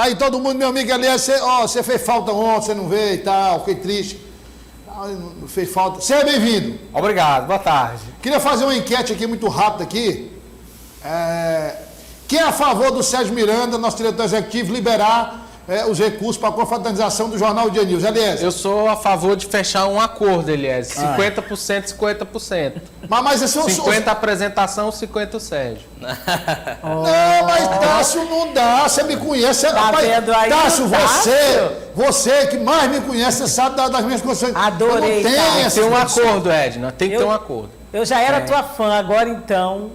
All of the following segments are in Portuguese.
Tá aí todo mundo, meu amigo Elias, você fez falta ontem, você não veio e tal, fiquei triste. Não fez falta. Seja bem-vindo. Obrigado, boa tarde. Queria fazer uma enquete aqui muito rápida aqui. Quem é a favor do Sérgio Miranda, nosso diretor executivo, liberar os recursos para a confraternização do Jornal Dia News? Elias? Eu sou a favor de fechar um acordo, Elias. 50%, 50%. Mas esse 50% apresentação, 50% o Sérgio. Não, mas Tássio não dá, você me conhece. Tá vendo aí, Tássio, você que mais me conhece, você sabe das minhas condições. Adorei. Tem que ter um acordo, Edna. Tem que ter um acordo. Eu já era tua fã, agora então.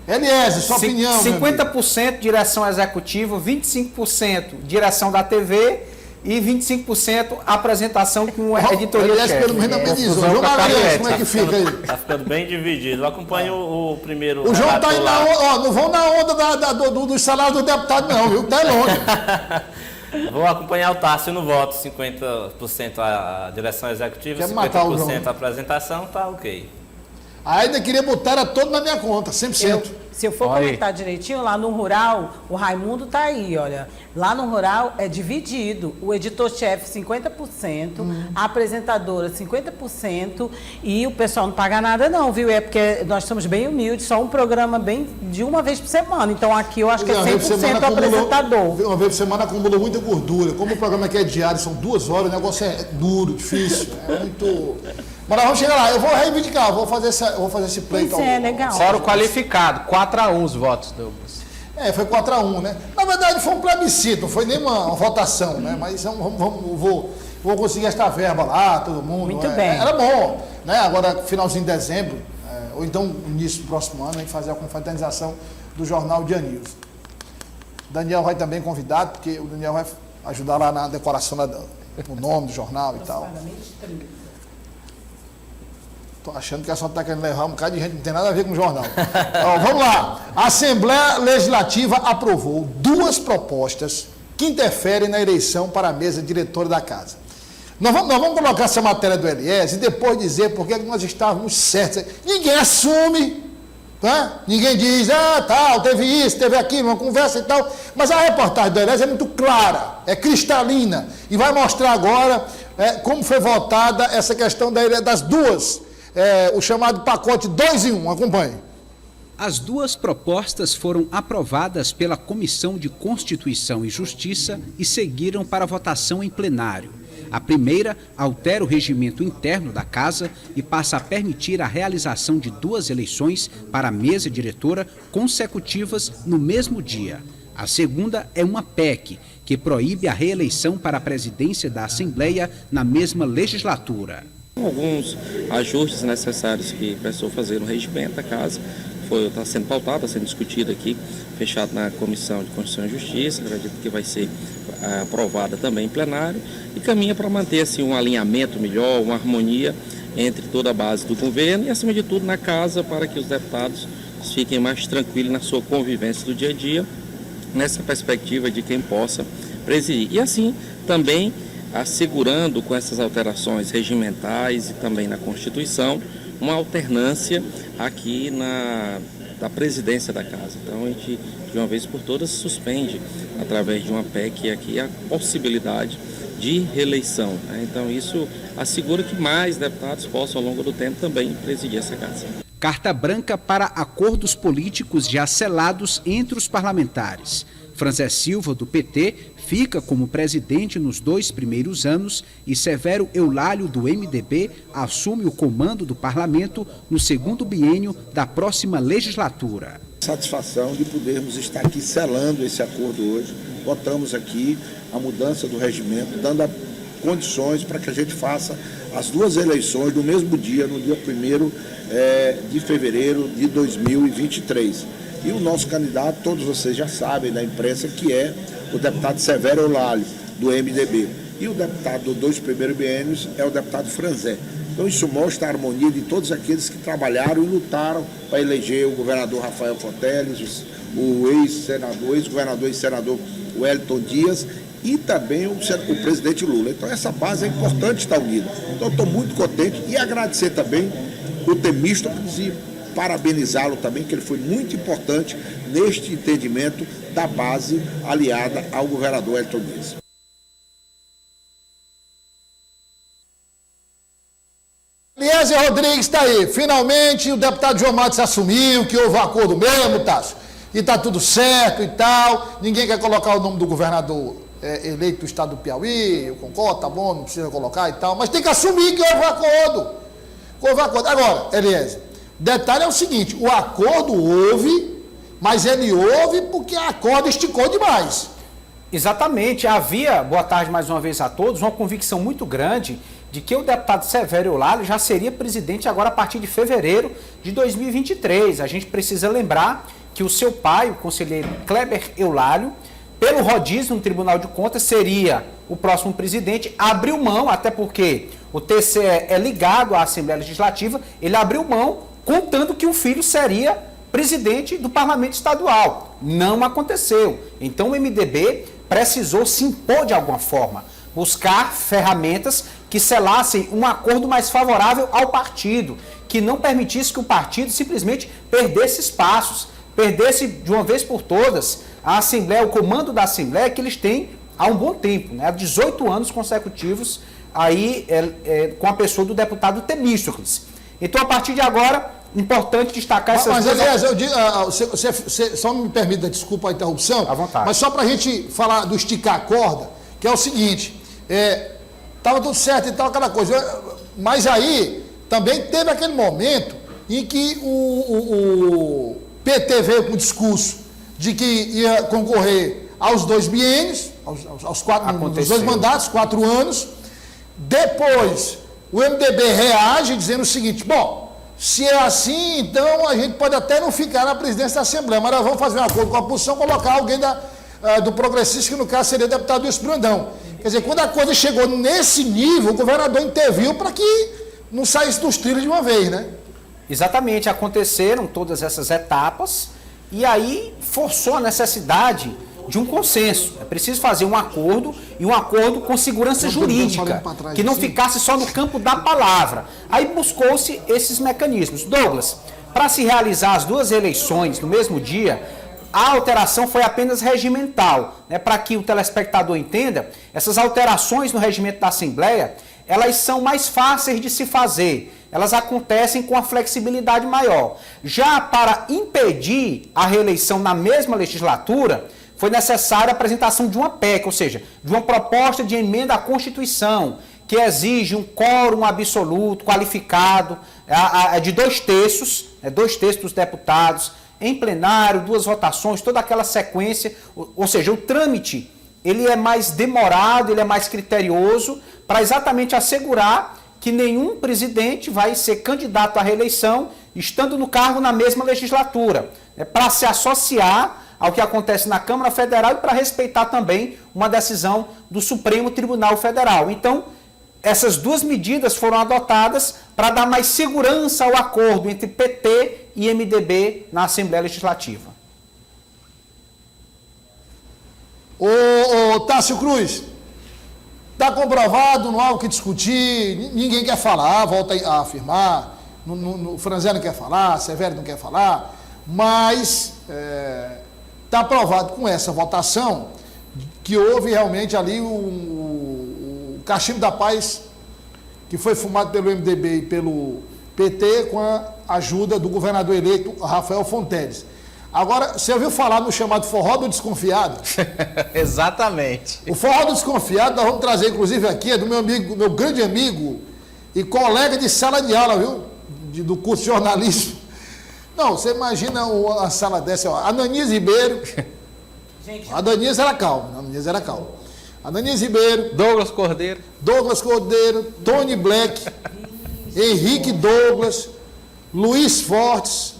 Elias, sua opinião. 50% direção executiva, 25% direção da TV e 25% apresentação com editoria-chefe. Elias, pelo menos amenizou. João Magalhães, como é que fica aí? Tá ficando bem dividido. Eu acompanho o primeiro. O João tá indo na onda, não vão na onda dos salários do deputado, não, viu? Tá longe. Vou acompanhar o Tássio no voto, 50% a direção executiva, 50% a apresentação, tá ok. Ainda queria botar era todo na minha conta, 100%. Se eu for comentar direitinho, lá no Rural, o Raimundo tá aí, olha. Lá no Rural é dividido. O editor-chefe 50%, a apresentadora 50% e o pessoal não paga nada não, viu? É porque nós somos bem humildes, só um programa bem de uma vez por semana. Então aqui eu acho que é 100% o apresentador. Uma vez por semana acumula muita gordura. Como o programa aqui é diário, são 2 horas, o negócio é duro, difícil. É muito... Mas nós vamos chegar lá, eu vou reivindicar, vou fazer esse pleito. Isso é legal. Fora o qualificado, 4-1 os votos, Douglas. Foi 4-1, né? Na verdade foi um plebiscito, não foi nem uma votação, né? Mas vou conseguir esta verba lá, todo mundo. Muito bem. Era bom, né? Agora, finalzinho de dezembro, ou então início do próximo ano, a gente fazer a confraternização do Jornal Dia News. O Daniel vai também convidado, porque o Daniel vai ajudar lá na decoração do nome do jornal e tal. Estou achando que a senhora está querendo levar um bocado de gente, não tem nada a ver com o jornal. Vamos lá. A Assembleia Legislativa aprovou 2 propostas que interferem na eleição para a mesa diretora da Casa. Nós vamos colocar essa matéria do Elias e depois dizer por que nós estávamos certos. Ninguém assume, tá? Ninguém diz, tal, teve isso, teve aquilo, uma conversa e tal. Mas a reportagem do Elias é muito clara, é cristalina. E vai mostrar agora como foi votada essa questão das duas. O chamado pacote 2 em 1, acompanhe. As 2 propostas foram aprovadas pela Comissão de Constituição e Justiça e seguiram para votação em plenário. A primeira altera o regimento interno da Casa e passa a permitir a realização de 2 eleições para a mesa diretora consecutivas no mesmo dia. A segunda é uma PEC, que proíbe a reeleição para a presidência da Assembleia na mesma legislatura. Alguns ajustes necessários que precisou fazer no regimento da Casa, está sendo pautado, está sendo discutido aqui, fechado na Comissão de Constituição e Justiça, acredito que vai ser aprovada também em plenário, e caminha para manter assim, um alinhamento melhor, uma harmonia entre toda a base do governo e, acima de tudo, na Casa, para que os deputados fiquem mais tranquilos na sua convivência do dia a dia, nessa perspectiva de quem possa presidir. E assim, também assegurando com essas alterações regimentais e também na Constituição, uma alternância aqui da presidência da Casa. Então a gente, de uma vez por todas, suspende, através de uma PEC aqui, a possibilidade de reeleição. Então isso assegura que mais deputados possam, ao longo do tempo, também presidir essa Casa. Carta branca para acordos políticos já selados entre os parlamentares. Franzé Silva, do PT, fica como presidente nos 2 primeiros anos e Severo Eulálio, do MDB, assume o comando do parlamento no 2º biênio da próxima legislatura. Satisfação de podermos estar aqui selando esse acordo hoje. Votamos aqui a mudança do regimento, dando condições para que a gente faça as 2 eleições no mesmo dia, no dia 1º de fevereiro de 2023. E o nosso candidato, todos vocês já sabem da imprensa, que é o deputado Severo Eulálio, do MDB. E o deputado dos 2 primeiros biênios é o deputado Franzé. Então isso mostra a harmonia de todos aqueles que trabalharam e lutaram para eleger o governador Rafael Fonteles, o ex-governador e senador Wellington Dias e também o presidente Lula. Então essa base é importante estar unida. Então estou muito contente e agradecer também o Temístocles parabenizá-lo também, que ele foi muito importante neste entendimento da base aliada ao governador Elton Dias. Eliezer Rodrigues está aí. Finalmente o deputado João Matos assumiu que houve um acordo mesmo, Tássio. E está tudo certo e tal. Ninguém quer colocar o nome do governador eleito do estado do Piauí. Eu concordo, tá bom, não precisa colocar e tal. Mas tem que assumir que houve um acordo. Houve um acordo. Agora, Eliezer, detalhe é o seguinte: o acordo houve, mas ele houve porque a corda esticou demais. Exatamente. Havia, boa tarde mais uma vez a todos, uma convicção muito grande de que o deputado Severo Eulálio já seria presidente agora a partir de fevereiro de 2023. A gente precisa lembrar que o seu pai, o conselheiro Kleber Eulálio, pelo rodízio no Tribunal de Contas, seria o próximo presidente, abriu mão, até porque o TCE é ligado à Assembleia Legislativa, ele abriu mão contando que o filho seria presidente do Parlamento Estadual. Não aconteceu. Então o MDB precisou se impor de alguma forma, buscar ferramentas que selassem um acordo mais favorável ao partido, que não permitisse que o partido simplesmente perdesse espaços, perdesse de uma vez por todas a Assembleia, o comando da Assembleia que eles têm há um bom tempo, né? Há 18 anos consecutivos aí com a pessoa do deputado Temístocles. Então, a partir de agora, importante destacar essas mas duas... aliás, eu digo, você só me permita, desculpa a interrupção, à vontade. Mas só para a gente falar do esticar a corda, que é o seguinte, estava tudo certo e tal, aquela coisa, mas aí também teve aquele momento em que o PT veio com o discurso de que ia concorrer aos 2 biênios, aos 2 mandatos, 4 anos. Depois, o MDB reage dizendo o seguinte: bom, se é assim, então a gente pode até não ficar na presidência da Assembleia, mas nós vamos fazer um acordo com a oposição, colocar alguém do progressista, que no caso seria o deputado Wilson Brandão. Quer dizer, quando a coisa chegou nesse nível, o governador interviu para que não saísse dos trilhos de uma vez, né? Exatamente, aconteceram todas essas etapas e aí forçou a necessidade de um consenso. É preciso fazer um acordo, e um acordo com segurança jurídica, que não ficasse só no campo da palavra. Aí buscou-se esses mecanismos. Douglas, para se realizar as 2 eleições no mesmo dia, a alteração foi apenas regimental, né? Para que o telespectador entenda, essas alterações no regimento da Assembleia, elas são mais fáceis de se fazer. Elas acontecem com a flexibilidade maior. Já para impedir a reeleição na mesma legislatura, foi necessária a apresentação de uma PEC, ou seja, de uma proposta de emenda à Constituição, que exige um quórum absoluto, qualificado, de 2/3, 2/3 dos deputados, em plenário, 2 votações, toda aquela sequência. Ou seja, o trâmite ele é mais demorado, ele é mais criterioso, para exatamente assegurar que nenhum presidente vai ser candidato à reeleição estando no cargo na mesma legislatura, para se associar ao que acontece na Câmara Federal e para respeitar também uma decisão do Supremo Tribunal Federal. Então, essas 2 medidas foram adotadas para dar mais segurança ao acordo entre PT e MDB na Assembleia Legislativa. Ô Tássio Cruz, está comprovado, não há o que discutir, ninguém quer falar, volta a afirmar, o Franzé não quer falar, Severo não quer falar, mas está provado com essa votação que houve realmente ali o cachimbo da paz que foi fumado pelo MDB e pelo PT com a ajuda do governador eleito Rafael Fonteles. Agora, você ouviu falar no chamado forró do desconfiado? Exatamente. O forró do desconfiado, nós vamos trazer, inclusive, aqui, é do meu grande amigo e colega de sala de aula, viu? Do curso de jornalismo. Não, você imagina uma sala dessa, ó, Ananias Ribeiro. Gente. A Ananias era calma. Ananias Ribeiro. Douglas Cordeiro, Tony Black, Henrique Douglas, Luiz Fortes,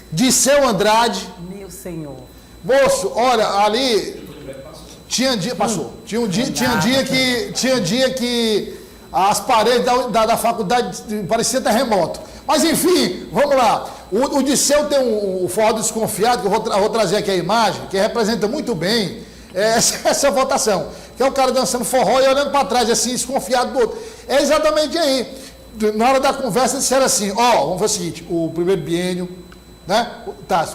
Disseu Andrade. Meu senhor. Moço, olha, ali tinha dia, passou. Tinha dia que as paredes da faculdade pareciam terremoto. Mas enfim, vamos lá. O Disseu tem o forró do desconfiado, que eu vou trazer aqui a imagem, que representa muito bem essa votação. Que é o cara dançando forró e olhando para trás, assim, desconfiado do outro. É exatamente aí. na hora da conversa disseram assim, vamos fazer o seguinte, o primeiro biênio, né?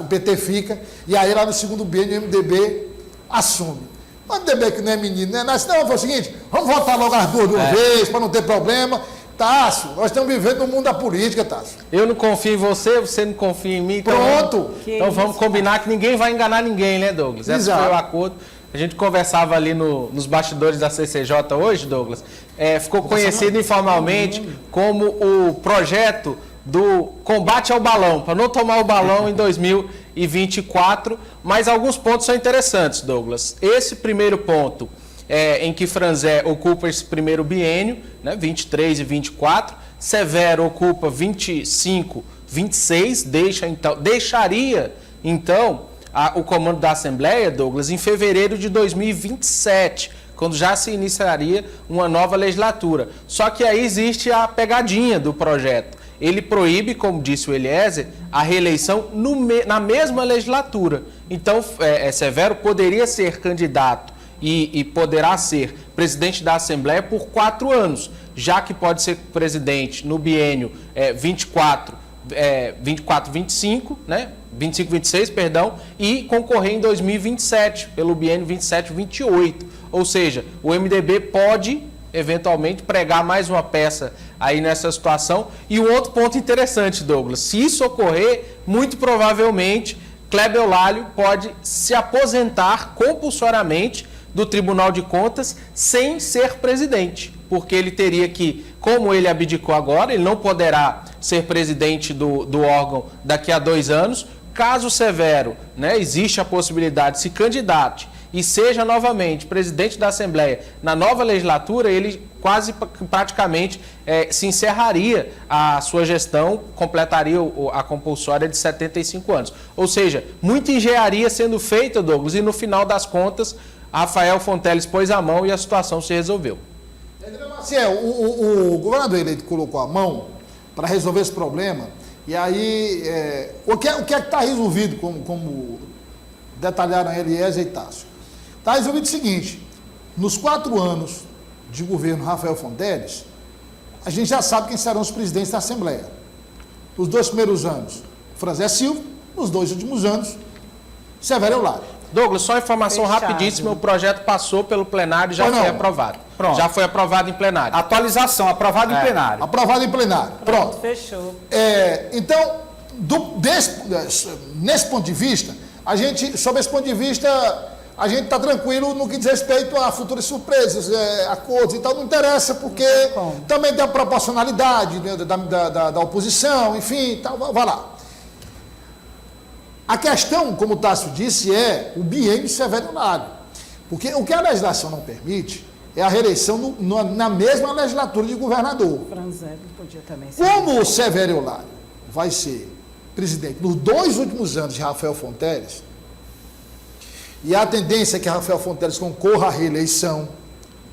O PT fica, e aí lá no segundo biênio o MDB assume. O MDB que não é menino, né? Nós vamos fazer o seguinte, vamos votar logo as duas de uma vez, para não ter problema. Tássio, nós estamos vivendo no mundo da política, Tássio. Eu não confio em você, você não confia em mim. Pronto. Então vamos combinar que ninguém vai enganar ninguém, né, Douglas? Esse foi o acordo. A gente conversava ali nos bastidores da CCJ hoje, Douglas. Ficou conhecido informalmente como o projeto do combate ao balão, para não tomar o balão em 2024. Mas alguns pontos são interessantes, Douglas. Esse primeiro ponto, em que Franzé ocupa esse primeiro biênio, né, 23 e 24, Severo ocupa 25, 26, deixaria, então, o comando da Assembleia, Douglas, em fevereiro de 2027, quando já se iniciaria uma nova legislatura. Só que aí existe a pegadinha do projeto. Ele proíbe, como disse o Eliezer, a reeleição na mesma legislatura. Então, Severo poderia ser candidato e poderá ser presidente da Assembleia por 4 anos, já que pode ser presidente no biênio 24-25, né? 25-26, perdão, e concorrer em 2027, pelo biênio 27-28. Ou seja, o MDB pode, eventualmente, pregar mais uma peça aí nessa situação. E um outro ponto interessante, Douglas, se isso ocorrer, muito provavelmente, Kleber Eulálio pode se aposentar compulsoriamente do Tribunal de Contas sem ser presidente, porque ele teria que, como ele abdicou agora, ele não poderá ser presidente do órgão daqui a 2 anos. Caso Severo, né, existe a possibilidade de se candidate e seja novamente presidente da Assembleia na nova legislatura, ele praticamente se encerraria a sua gestão, completaria a compulsória de 75 anos. Ou seja, muita engenharia sendo feita, Douglas, e no final das contas, Rafael Fonteles pôs a mão e a situação se resolveu. O governador eleito colocou a mão para resolver esse problema, e aí, o que é que está resolvido, como detalharam Eliezer e Tássio? Está resolvido o seguinte, nos 4 anos de governo Rafael Fonteles, a gente já sabe quem serão os presidentes da Assembleia. Os 2 primeiros anos, Franzé Silva, nos 2 últimos anos, Severo Eulálio. Douglas, só informação rapidíssima, o projeto passou pelo plenário e já foi aprovado. Pronto. Já foi aprovado em plenário. Atualização, aprovado em plenário. Aprovado em plenário, pronto. Fechou. Então, nesse ponto de vista, sobre esse ponto de vista, a gente está tranquilo no que diz respeito a futuras surpresas, acordos e tal, não interessa, porque também tem a proporcionalidade, né, da oposição, enfim, tal, vai lá. A questão, como o Tássio disse, é o biênio Severo Eulálio. Porque o que a legislação não permite é a reeleição na mesma legislatura de governador. Franzé podia também ser. Como o Severo Eulálio vai ser presidente nos 2 últimos anos de Rafael Fonteles, e a tendência é que Rafael Fonteles concorra à reeleição,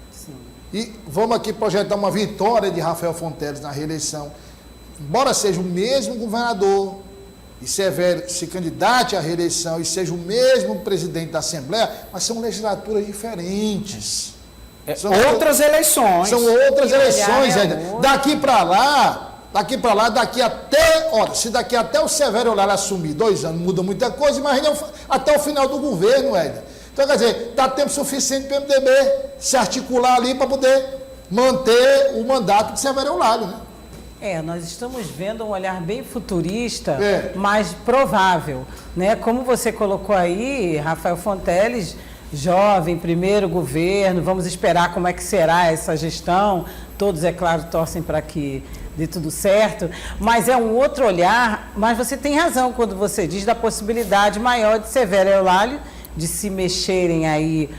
sim, e vamos aqui projetar uma vitória de Rafael Fonteles na reeleição, embora seja o mesmo governador, e Severo se candidate à reeleição e seja o mesmo presidente da Assembleia, mas são legislaturas diferentes. São outras eleições. São outras eleições, daqui para lá, se daqui até o Severo Eulálio assumir 2 anos, muda muita coisa, imagina até o final do governo, Éder. Então, quer dizer, dá tempo suficiente para o MDB se articular ali para poder manter o mandato de Severo Eulálio, né? Nós estamos vendo um olhar bem futurista, mas provável, né? Como você colocou aí, Rafael Fonteles, jovem, primeiro governo, vamos esperar como é que será essa gestão. Todos, é claro, torcem para que dê tudo certo, mas é um outro olhar. Mas você tem razão quando você diz da possibilidade maior de Severo Eulálio de se mexerem aí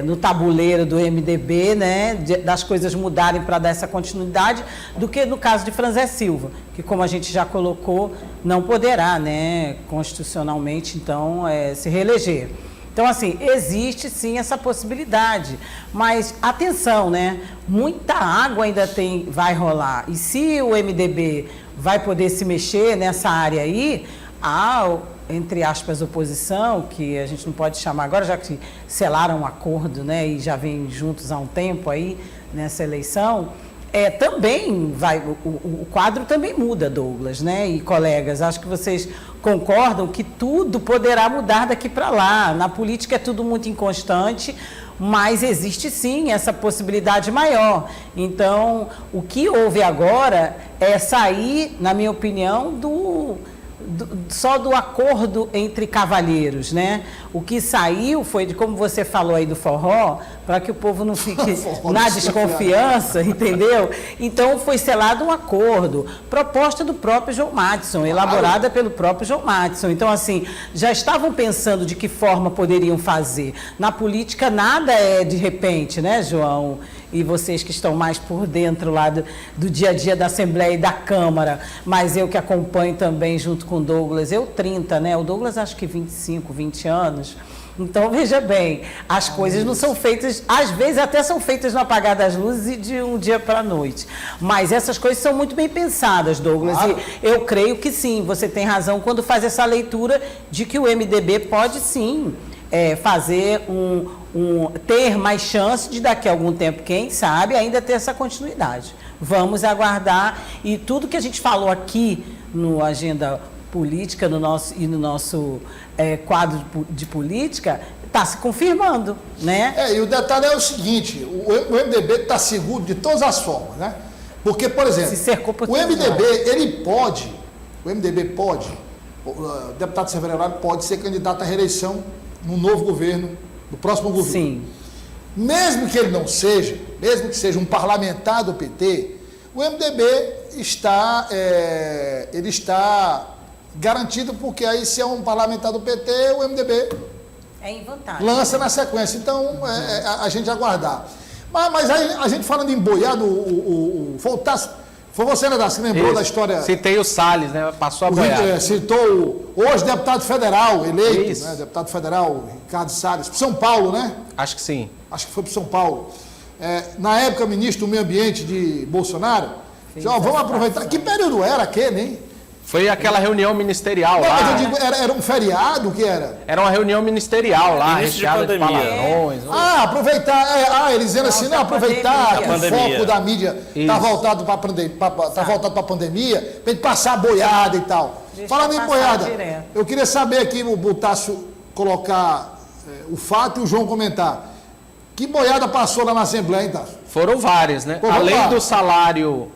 no tabuleiro do MDB, né, das coisas mudarem para dar essa continuidade, do que no caso de Franzé Silva, que, como a gente já colocou, não poderá, né, constitucionalmente, então, se reeleger. Então, assim, existe sim essa possibilidade, mas atenção, né, muita água ainda vai rolar, e se o MDB vai poder se mexer nessa área aí, entre aspas, oposição, que a gente não pode chamar agora, já que selaram um acordo, né, e já vem juntos há um tempo aí nessa eleição, também vai, o quadro também muda, Douglas, né? E colegas, acho que vocês concordam que tudo poderá mudar daqui para lá. Na política é tudo muito inconstante, mas existe sim essa possibilidade maior. Então, o que houve agora é sair, na minha opinião, só do acordo entre cavalheiros, né? O que saiu foi de, como você falou aí do forró, para que o povo não fique na desconfiança, entendeu? Então foi selado um acordo, proposta do próprio João Madison, elaborada pelo próprio João Madison. Então, assim, já estavam pensando de que forma poderiam fazer. Na política nada é de repente, né, João? E vocês que estão mais por dentro lá do dia a dia da Assembleia e da Câmara, mas eu que acompanho também junto com o Douglas, eu 30, né? O Douglas acho que 25, 20 anos. Então, veja bem, as coisas não são feitas, às vezes até são feitas no apagar das luzes e de um dia para a noite. Mas essas coisas são muito bem pensadas, Douglas. Claro. E eu creio que sim, você tem razão quando faz essa leitura de que o MDB pode sim fazer ter mais chance de daqui a algum tempo, quem sabe, ainda ter essa continuidade. Vamos aguardar, e tudo que a gente falou aqui no Agenda Política, no nosso quadro de política, está se confirmando, né? E o detalhe é o seguinte, o MDB está seguro de todas as formas, né? Porque, por exemplo, o deputado Severo Herrera pode ser candidato à reeleição no novo governo, no próximo governo. Sim. Mesmo que ele não seja, mesmo que seja um parlamentar do PT, o MDB está garantido, porque aí se é um parlamentar do PT, o MDB em vantagem, lança na sequência. Então, a gente aguardar. Mas aí, a gente falando em boiado, foi você, né, que lembrou Isso. da história... Citei o Salles, né? Passou a boiada. Citou hoje deputado federal eleito, né, deputado federal Ricardo Salles, para São Paulo, né? Acho que sim. Acho que foi para São Paulo. Na época, ministro do Meio Ambiente de Bolsonaro, vamos aproveitar. Que período era aquele, hein? Foi aquela reunião ministerial não, lá. Mas eu digo, era um feriado, o que era? Era uma reunião ministerial lá, recheada de palavrões. Aproveitar, eles dizendo assim, aproveitar que o foco da mídia está voltado para a pandemia, para gente passar a boiada e tal. Falando em boiada, eu queria saber aqui, o Butássio colocar o fato e o João comentar. Que boiada passou lá na Assembleia, então? Foram várias, né? Além do salário,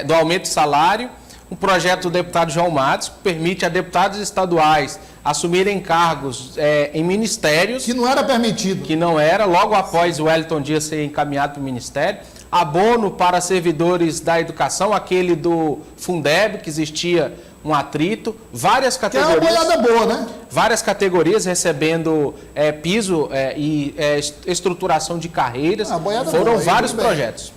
do aumento de salário, um projeto do deputado João Matos permite a deputados estaduais assumirem cargos em ministérios. Que não era permitido. Que não era, logo após o Wellington Dias ser encaminhado para o ministério. Abono para servidores da educação, aquele do Fundeb, que existia um atrito. Várias categorias. Que é uma boiada boa, né? Várias categorias recebendo piso e estruturação de carreiras. Foram vários projetos.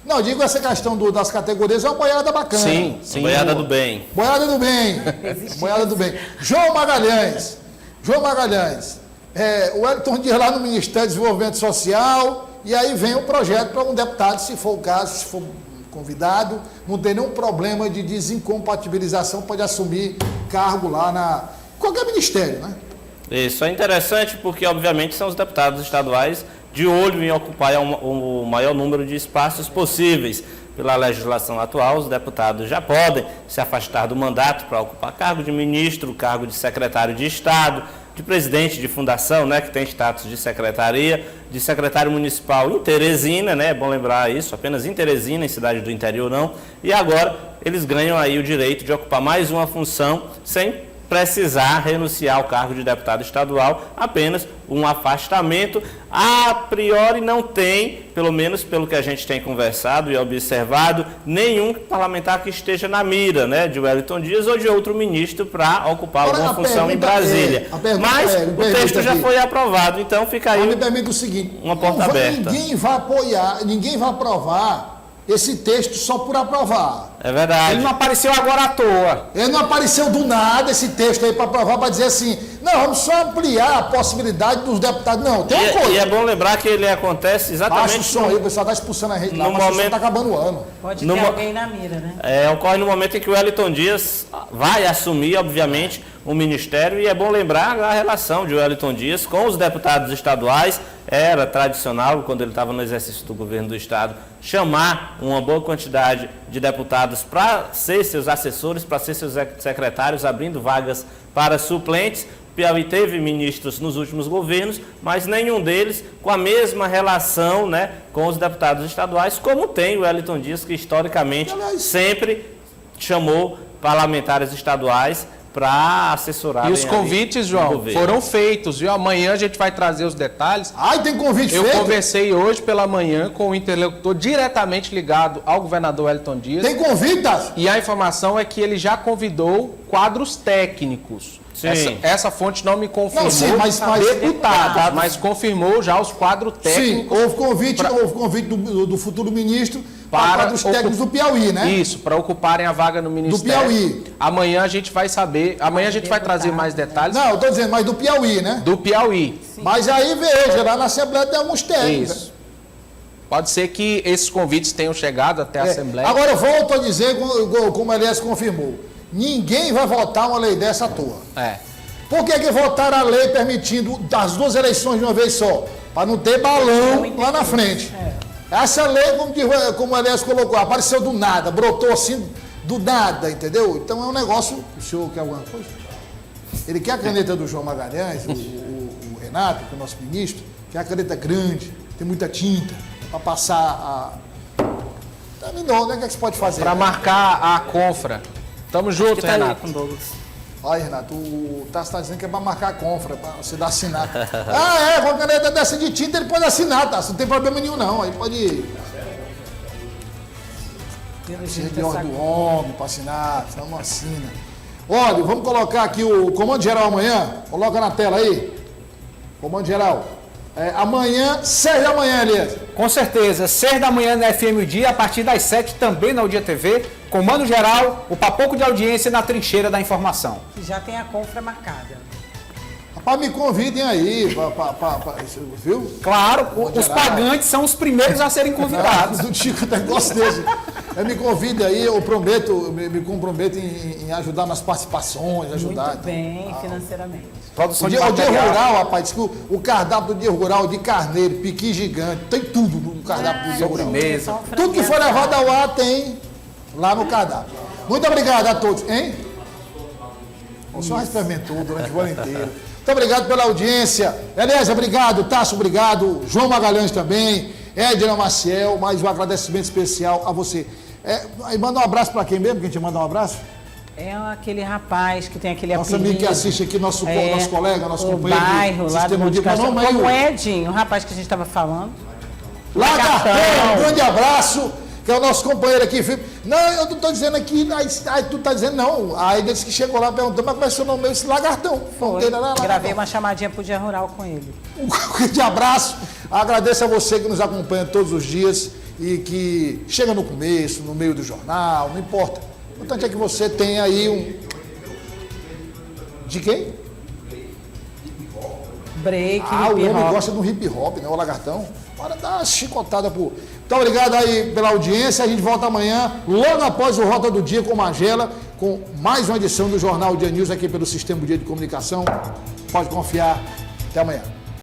Não, eu digo essa questão das categorias, é uma boiada bacana. Sim. Boiada do bem. Boiada do bem. Boiada do bem. João Magalhães, o Wellington Dias lá no Ministério do Desenvolvimento Social, e aí vem o projeto para um deputado, se for o caso, se for convidado, não tem nenhum problema de desincompatibilização, pode assumir cargo lá qualquer ministério, né? Isso é interessante porque, obviamente, são os deputados estaduais de olho em ocupar o maior número de espaços possíveis. Pela legislação atual, os deputados já podem se afastar do mandato para ocupar cargo de ministro, cargo de secretário de Estado, de presidente de fundação, né, que tem status de secretaria, de secretário municipal em Teresina, né, é bom lembrar isso, apenas em Teresina, em cidade do interior não, e agora eles ganham aí o direito de ocupar mais uma função sem precisar renunciar ao cargo de deputado estadual, apenas um afastamento. A priori não tem, pelo menos pelo que a gente tem conversado e observado, nenhum parlamentar que esteja na mira, né, de Wellington Dias ou de outro ministro para ocupar alguma função em Brasília. Mas o texto já foi aprovado, então fica aí me permite o seguinte, uma porta aberta. Ninguém vai apoiar, ninguém vai aprovar esse texto só por aprovar. É verdade. Ele não apareceu agora à toa. Ele não apareceu do nada, esse texto aí, para aprovar, para dizer assim, não, vamos só ampliar a possibilidade dos deputados. Não, tem uma coisa. E é bom lembrar que ele acontece exatamente... Baixa o som aí, o pessoal está expulsando a gente lá, mas está acabando o ano. Pode ter alguém na mira, né? Ocorre no momento em que o Wellington Dias vai assumir, obviamente, o ministério, e é bom lembrar a relação de Wellington Dias com os deputados estaduais, era tradicional, quando ele estava no exercício do governo do Estado, chamar uma boa quantidade de deputados para ser seus assessores, para ser seus secretários, abrindo vagas para suplentes. O Piauí teve ministros nos últimos governos, mas nenhum deles com a mesma relação, né, com os deputados estaduais, como tem o Wellington Dias, que historicamente sempre chamou parlamentares estaduais para assessorar. E os convites, João, foram feitos, viu? Amanhã a gente vai trazer os detalhes. Ai, tem convite feito? Eu conversei hoje pela manhã com o interlocutor diretamente ligado ao governador Wellington Dias. Tem convites? E a informação é que ele já convidou quadros técnicos. Essa fonte não me confirmou, não, sim, mas deputados, mas confirmou já os quadros técnicos. Sim, houve convite do futuro ministro para os técnicos do Piauí, né? Isso, para ocuparem a vaga no Ministério. Do Piauí. Amanhã a gente vai saber, amanhã a gente vai trazer mais detalhes. Não, eu estou dizendo, mas do Piauí, né? Do Piauí. Sim. Mas aí veja, lá na Assembleia tem alguns técnicos. Isso. Pode ser que esses convites tenham chegado até a Assembleia. Agora eu volto a dizer, como a Elias confirmou, ninguém vai votar uma lei dessa à toa. Por que votaram a lei permitindo as duas eleições de uma vez só? Para não ter balão lá na frente. Essa lei, como a Elias colocou, apareceu do nada, brotou assim do nada, entendeu? Então é um negócio... O senhor quer alguma coisa? Ele quer a caneta do João Magalhães, o Renato, que é o nosso ministro, quer a caneta grande, tem muita tinta, para passar a... Terminou, né? O que é que você pode fazer? Para marcar a confra. Tamo junto, tá Renato. Com Douglas. Olha, Renato, o Tassi está dizendo que é para marcar a confra, para você dar assinar. Com a caneta dessa de tinta ele pode assinar, Tassi, não tem problema nenhum não, aí pode... Precisa de ordem do homem para assinar, senão não assina. Olha, vamos colocar aqui o comando geral amanhã, coloca na tela aí. Comando geral. Amanhã, 6 da manhã, Elias. Com certeza, 6 da manhã na FM O Dia, a partir das 7 também na O Dia TV. Comando geral, o papoco de audiência na trincheira da informação. Já tem a confra marcada. Rapaz, me convidem aí, viu? Claro, os pagantes são os primeiros a serem convidados. Do Chico até gosto desse. Me convide aí, eu prometo, me comprometo em ajudar nas participações, ajudar. Muito bem, financeiramente. Produção o dia rural, rapaz, diz que o cardápio do dia rural de carneiro, piqui gigante, tem tudo no cardápio do dia rural. Sobremesa. Tudo que for levado ao ar tem lá no cardápio. Muito obrigado a todos, hein? O senhor experimentou durante o ano inteiro. Muito obrigado pela audiência. Elias, obrigado. Tasso, obrigado. João Magalhães também. Edna Maciel, mais um agradecimento especial a você. Manda um abraço para quem mesmo? Quem te manda um abraço? É aquele rapaz que tem aquele nosso apelido. Amigo que assiste aqui, nosso colega, nosso companheiro. O bairro, lá do Monte Castelo. Como o Edinho, o rapaz que a gente estava falando. Lagartão, um grande abraço. Que é o nosso companheiro aqui, Felipe. Não, eu não estou dizendo aqui, aí tu está dizendo não. Aí ele disse que chegou lá perguntando, mas como é seu nome? Esse Lagartão. Gravei uma chamadinha pro Dia Rural com ele. Um grande abraço. Agradeço a você que nos acompanha todos os dias e que chega no começo, no meio do jornal, não importa. O importante é que você tenha aí um... De quem? Break, o homem gosta do hip hop, né? O Lagartão. Bora dar uma chicotada por... Muito obrigado aí pela audiência. A gente volta amanhã, logo após o Rota do Dia com Magela, com mais uma edição do Jornal Dia News aqui pelo Sistema Dia de Comunicação. Pode confiar. Até amanhã.